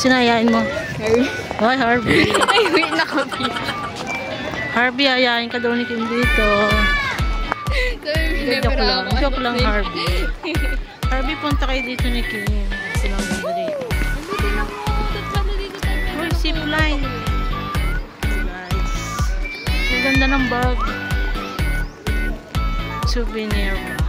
Sinayain mo? Harvey. Hoy, Harvey. Ay, wait na kami. Harvey, ayayin ka daw ni Kim dito. Joke lang, Harvey. Harvey, punta kayo dito ni Kim. Sinaganda dito. Uy, zipline. Guys. Ang ganda ng bag. Souvenir ba?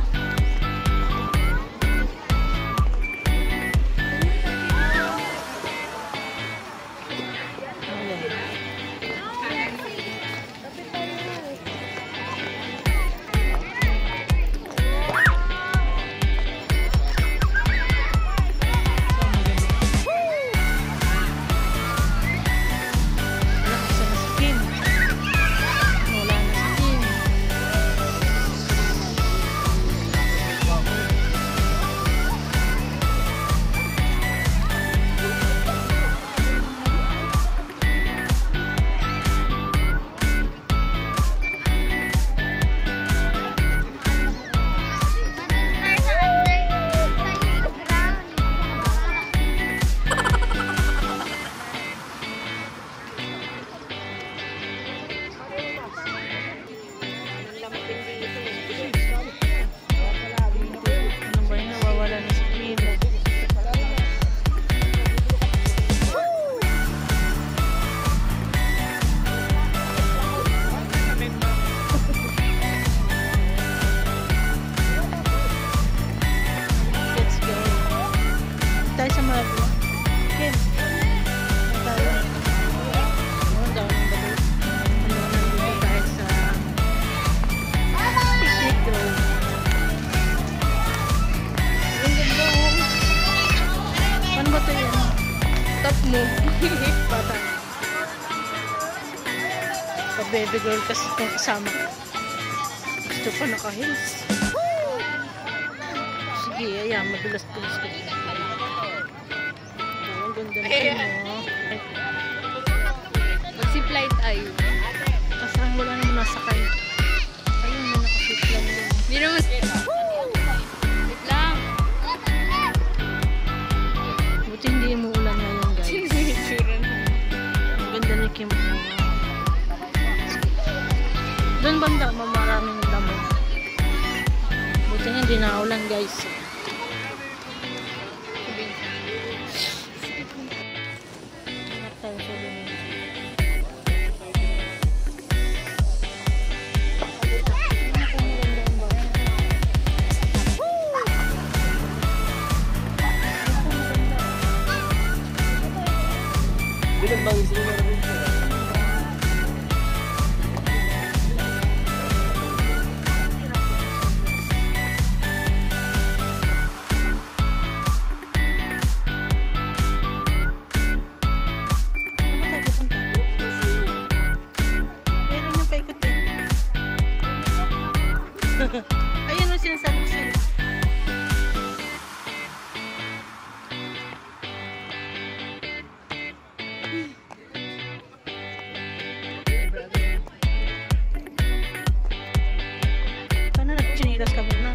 Tayo sa mga vlog. Okay. Tayo. Nandito tayo sa picnic grove. Ang ganda oh. Paano ba ito yan? Top mo. Bata. Pa-baby girl kasi itong kasama. Gusto pa naka-heels. Sige, ayan. Madulas-dulas ko. Ganda mo. Mag-zipline tayo. Kasi wala naman nasakay. Ayun, may nakasiplan yun. Hindi naman. Wait lang. Buti hindi mo ulan ngayon, guys. Ang ganda ni Kim. Doon banda, maraming damo. Buti nga hindi na ulan, guys. Bilang bang gusto mo rin siya? Meron yung paikot din. Ayun yung sinasabi ko sa'yo. Paano nag-chinilas ka muna?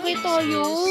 Okay tayo.